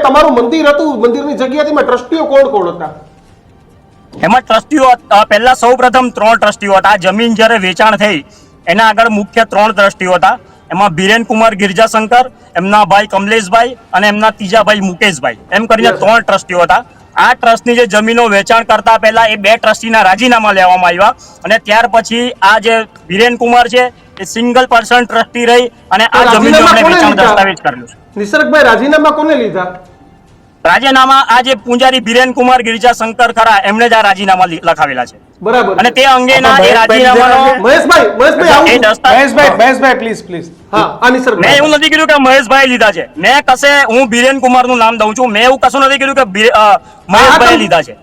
તમારું મંદિર હતું, મંદિરની જગ્યા હતી, ટ્રસ્ટીઓ કોણ કોણ હતા? એમાં ટ્રસ્ટીઓ પહેલા સૌપ્રથમ 3 ટ્રસ્ટીઓ હતા. જમીન જ્યારે વેચાણ થઈ એના આગળ મુખ્ય 3 ટ્રસ્ટીઓ હતા. એમાં બિરેન કુમાર ગિરજાશંકર, એમના ભાઈ કમલેશભાઈ અને એમના ત્રીજા ભાઈ મુકેશભાઈ, એમ કરીને 3 ટ્રસ્ટીઓ હતા. આ ટ્રસ્ટની જે જમીનો વેચાણ કરતા પહેલા એ 2 ટ્રસ્ટીના રાજીનામા લેવામાં આવ્યા અને ત્યાર પછી આ જે બિરેન કુમાર છે એ સિંગલ પર્સન ટ્રસ્ટી રહી અને આ જમીનનો વેચાણ દસ્તાવેજ કર્યું છે. નિસર્ગભાઈ, રાજીનામા કોને લીધા? રાજીનામા આ જે પૂંજારી બિરેન કુમાર ગિરજાશંકર ખરા એમણે જ આ રાજીનામા લખાવેલા છે. બરાબર. અને તે અંગેના એ રાજીનામાનો મહેશભાઈ પ્લીઝ. હા, આ નિસર્ગ, મેં એવું નથી કીધું કે મહેશભાઈ લીધા છે. મેં કશે હું બિરેન કુમાર નું નામ દઉં છું. મેં એવું કશું નથી કીધું કે મહેશભાઈ લીધા છે.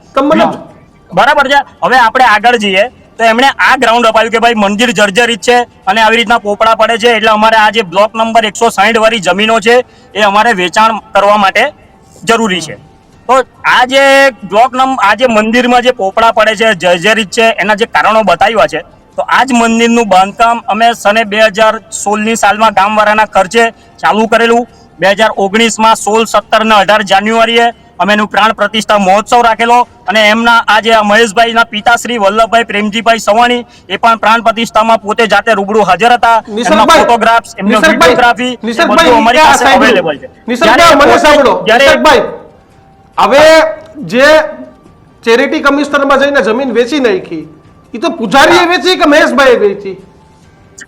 બરાબર છે. હવે આપણે આગળ જઈએ તો એમણે આ ગ્રાઉન્ડ અપાયું કે ભાઈ મંદિર જર્જરિત છે અને આવી રીતના પોપડા પડે છે એટલે અમારે આ જે બ્લોક નંબર 160 વાળી જમીનો છે એ અમારે વેચાણ કરવા માટે જરૂરી છે. તો આ જે બ્લોક નંબર આ જે મંદિરમાં જે પોપડા પડે છે, જર્જરિત છે, એના જે કારણો બતાવ્યા છે. તો આ જ મંદિરનું બાંધકામ અમે સને 2016ની સાલમાં ગામવાળાના ખર્ચે ચાલુ કરેલું. 2019માં 16, 17 અને 18 જાન્યુઆરીએ અમે એનું પ્રાણ પ્રતિષ્ઠા મહોત્સવ રાખેલો અને એમના આ જે મહેશભાઈના પિતાશ્રી વલ્લભભાઈ પ્રેમજીભાઈ સવાણી એ પણ પ્રાણ પ્રતિષ્ઠામાં પોતે જાતે રૂબરૂ હાજર હતા. એમના ફોટોગ્રાફ્સ, એમની વિડિયોગ્રાફી બધું અમારી પાસે અવેલેબલ છે. નિસર્ગભાઈ, હવે જે ચેરિટી કમિશનરમાં જઈને જમીન વેચી નાખી, એ તો પૂજારીએ વેચી કે મહેશભાઈએ વેચી?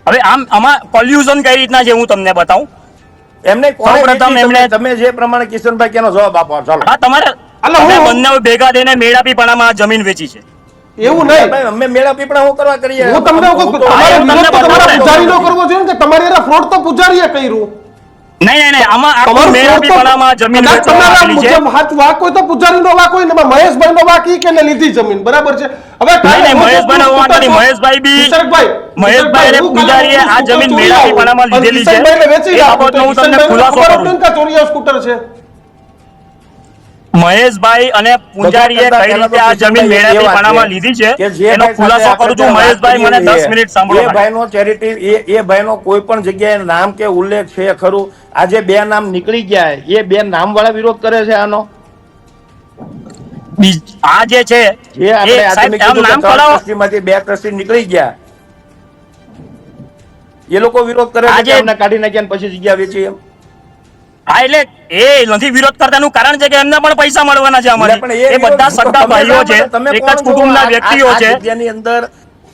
હવે આમાં કોલ્યુઝન કઈ રીતના છે હું તમને બતાવું. એમને સૌપ્રથમ એમણે તમે જે પ્રમાણે કિશનભાઈ કેનો જવાબ આપો. ચાલો, હા, તમારે બંને ભેગા થઈને મેળાપીપણામાં જમીન વેચી છે. એવું નહીં ભાઈ, અમે મેળાપીપણા હું કરવા કરીએ? હું તમને તમારા પૂજારીનો કરવો જોઈએ ને કે તમારી એના ફ્રોડ તો પૂજારીએ કર્યું. નહીં, આમાં આખું મેળાપીપણામાં જમીન વેચવામાં આવેલી છે. વાક હોય તો પૂજારીનો વાક હોય ને, મહેશભાઈનો વાક ઈ કે લીધી જમીન, બરાબર છે. હવે મહેશભાઈનો વાક નથી. મહેશભાઈ અને પૂજારીએ આ જમીન મેળાપીપણામાં લીધેલી છે. એ બાબતનો હું તમને ખુલાસો કરું. ચોરિયા સ્કૂટર છે. મહેશભાઈ અને પૂજારીએ કઈ રીતે આ જમીન મેળાપીપણામાં લીધી છે એનો ખુલાસો કરું છું. મહેશભાઈ મને 10 મિનિટ સાંભળો. એ ભાઈનો ચેરિટી એ ભાઈનો કોઈ પણ જગ્યાએ નામ કે ઉલ્લેખ છે ખરું? આજે 2 નામ નીકળી ગયા, એ 2 નામ વાળા વિરોધ કરે છે આનો. આ જે છે જે આપણે ટ્રસ્ટીમાંથી 2 ટ્રસ્ટી નીકળી ગયા, એ લોકો વિરોધ કરે છે એમને કાઢી નાખ્યા પછી જગ્યા વેચી એમ. હા, એટલે એ નથી વિરોધ કરતાનું કારણ છે કે એમને પણ પૈસા મળવાના છે. અમારે એ બધા સગા ભાઈઓ છે, એક જ કુટુંબના વ્યક્તિઓ છે.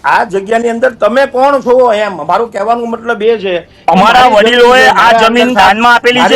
આ જગ્યાની અંદર તમે કોણ છો એમ મારું કહેવાનું મતલબ એ છે. અમારા વડીલોએ આ જમીન દાનમાં આપેલી છે.